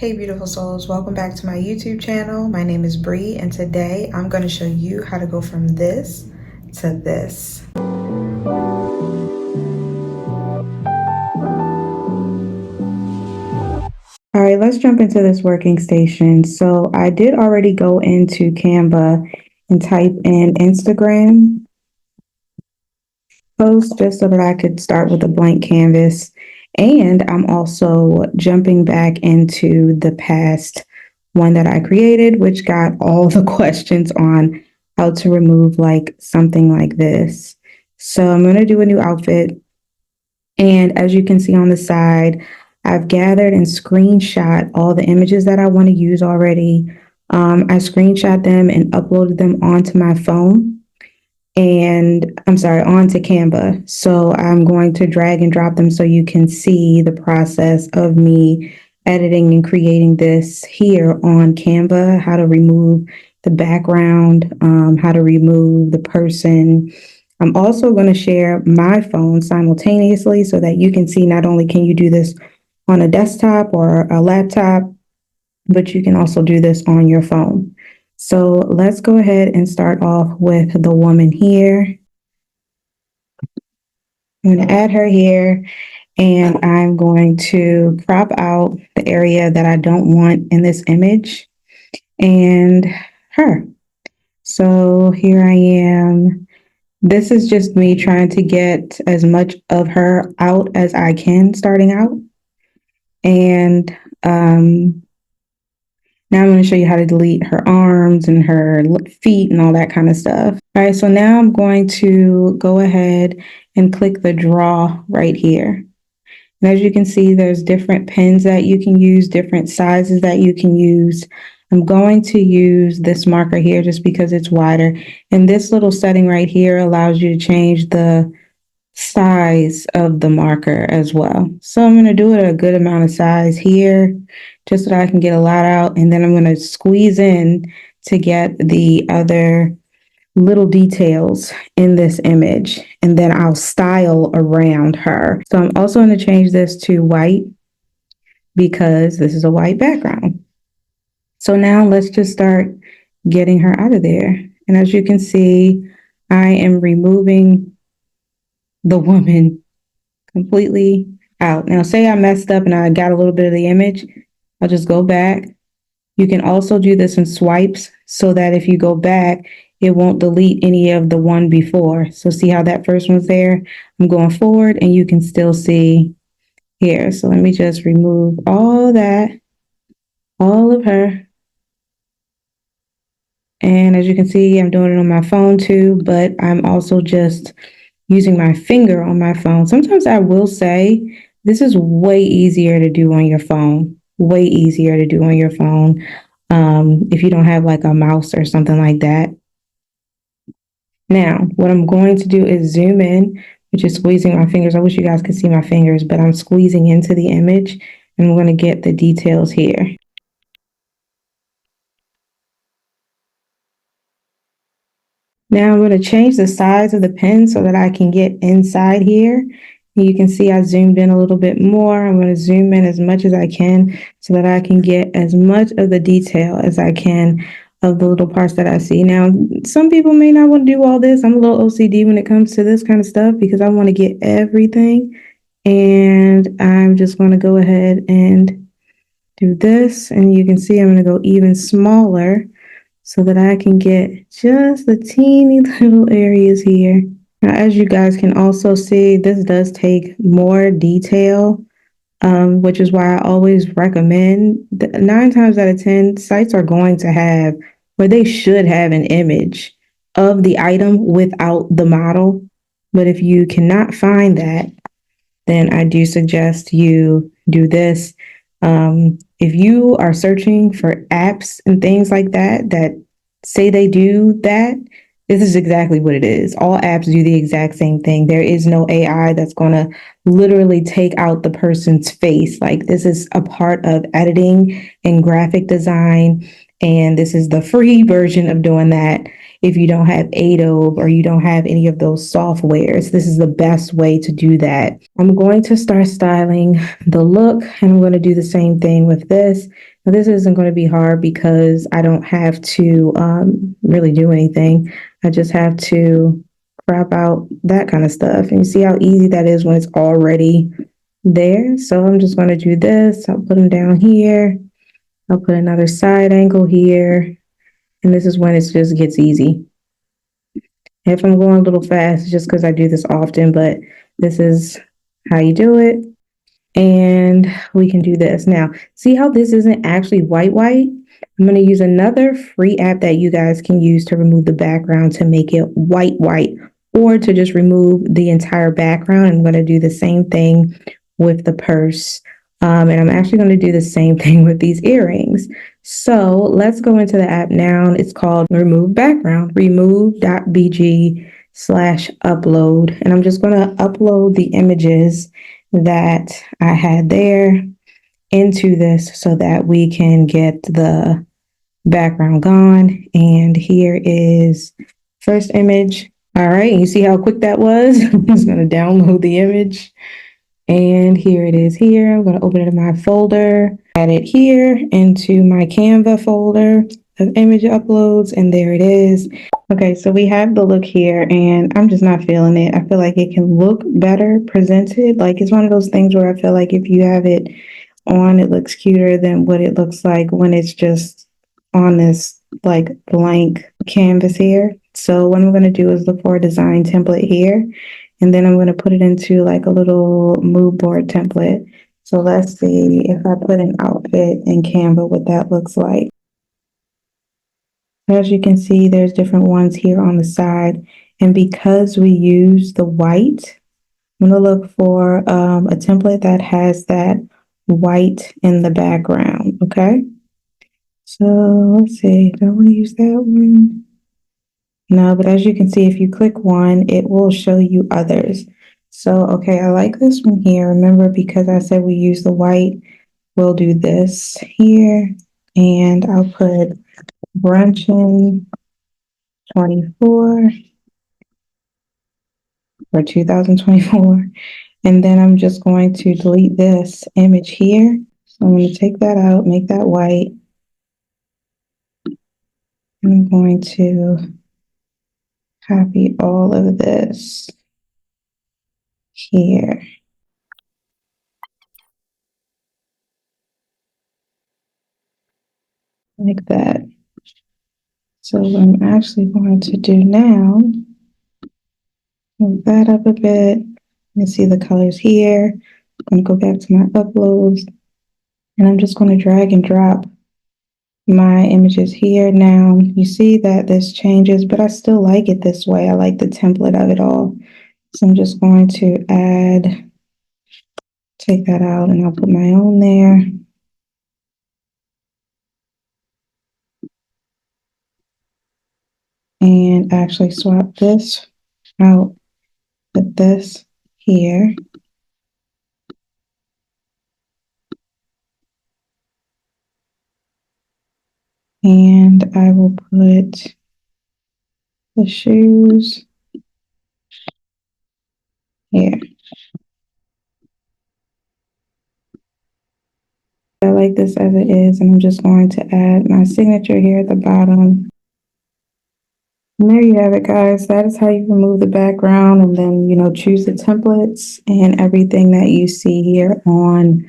Hey beautiful souls, welcome back to my YouTube channel. My name is Bree and today I'm going to show you how to go from this to this. All right, let's jump into this working station. So I did already go into Canva and type in Instagram post just so that I could start with a blank canvas. And I'm also jumping back into the past one that I created, which got all the questions on how to remove like something like this. So I'm going to do a new outfit. And as you can see on the side, I've gathered and screenshot all the images that I want to use already. I screenshot them and uploaded them onto my phone onto Canva. So I'm going to drag and drop them so you can see the process of me editing and creating this here on Canva, how to remove the background, how to remove the person. I'm also going to share my phone simultaneously so that you can see not only can you do this on a desktop or a laptop, but you can also do this on your phone. So let's go ahead and start off with the woman here. I'm going to add her here and I'm going to crop out the area that I don't want in this image and her. So here I am. This is just me trying to get as much of her out as I can starting out. And now I'm going to show you how to delete her arms and her feet and all that kind of stuff. All right, so now I'm going to go ahead and click the draw right here. And as you can see, there's different pens that you can use, different sizes that you can use. I'm going to use this marker here just because it's wider. And this little setting right here allows you to change the size of the marker as well. So I'm going to do it a good amount of size here just so that I can get a lot out. And then I'm going to squeeze in to get the other little details in this image. And then I'll style around her. So I'm also going to change this to white because this is a white background. So now let's just start getting her out of there. And as you can see, I am removing the woman completely out. Now, say I messed up and I got a little bit of the image, I'll just go back. You can also do this in swipes so that if you go back, it won't delete any of the one before. So see how that first one's there? I'm going forward and you can still see here. So let me just remove all that, all of her. And as you can see, I'm doing it on my phone too, but I'm also just using my finger on my phone. Sometimes I will say this is way easier to do on your phone, way easier to do on your phone if you don't have like a mouse or something like that. Now, what I'm going to do is zoom in, which is squeezing my fingers. I wish you guys could see my fingers, but I'm squeezing into the image and I'm going to get the details here. Now I'm going to change the size of the pen so that I can get inside here. You can see I zoomed in a little bit more. I'm going to zoom in as much as I can so that I can get as much of the detail as I can of the little parts that I see. Now, some people may not want to do all this. I'm a little OCD when it comes to this kind of stuff because I want to get everything. And I'm just going to go ahead and do this. And you can see I'm going to go even smaller so that I can get just the teeny little areas here. Now, as you guys can also see, this does take more detail, which is why I always recommend that 9 times out of 10, sites are going to have, or they should have an image of the item without the model. But if you cannot find that, then I do suggest you do this. If you are searching for apps and things like that, that say they do that, this is exactly what it is. All apps do the exact same thing. There is no AI that's going to literally take out the person's face. Like, this is a part of editing and graphic design. And this is the free version of doing that. If you don't have Adobe or you don't have any of those softwares, this is the best way to do that. I'm going to start styling the look, and I'm going to do the same thing with this. Now, this isn't going to be hard because I don't have to really do anything. I just have to crop out that kind of stuff. And you see how easy that is when it's already there. So I'm just going to do this. I'll put them down here. I'll put another side angle here. And this is when it just gets easy. If I'm going a little fast, it's just because I do this often, but this is how you do it. And we can do this. Now, see how this isn't actually white? I'm going to use another free app that you guys can use to remove the background to make it white, or to just remove the entire background. I'm going to do the same thing with the purse. And I'm actually going to do the same thing with these earrings. So let's go into the app now. It's called Remove Background, remove.bg/upload. And I'm just going to upload the images that I had there into this so that we can get the background gone. And here is first image. All right, you see how quick that was? I'm just going to download the image. And here it is here. I'm going to open it in my folder, add it here into my Canva folder of image uploads, and there it is. Okay, so we have the look here, and I'm just not feeling it. I feel like it can look better presented. Like, it's one of those things where I feel like if you have it on, it looks cuter than what it looks like when it's just on this like blank canvas here. So what I'm going to do is look for a design template here. And then I'm going to put it into like a little Moodboard template. So let's see if I put an outfit in Canva, what that looks like. As you can see, there's different ones here on the side. And because we use the white, I'm going to look for a template that has that white in the background. Okay. So let's see, do I want to use that one? No, but as you can see, if you click one, it will show you others. So, okay, I like this one here. Remember, because I said we use the white, we'll do this here. And I'll put Bruncheon 24 for 2024. And then I'm just going to delete this image here. So I'm going to take that out, make that white. I'm going to copy all of this here. Like that. So what I'm actually going to do now, move that up a bit. You can see the colors here. I'm going to go back to my uploads, and I'm just going to drag and drop my images here. Now you see that this changes, but I still like it this way. I like the template of it all. So I'm just going to take that out, and I'll put my own there. And actually swap this out with this here. And I will put the shoes here. I like this as it is, and I'm just going to add my signature here at the bottom. And there you have it, guys. That is how you remove the background, and then, choose the templates and everything that you see here on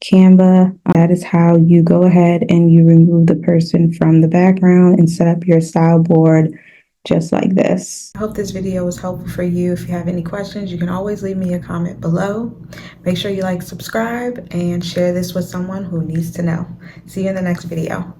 Canva. That is how you go ahead and you remove the person from the background and set up your style board just like this. I hope this video was helpful for you. If you have any questions, you can always leave me a comment below. Make sure you like, subscribe, and share this with someone who needs to know. See you in the next video.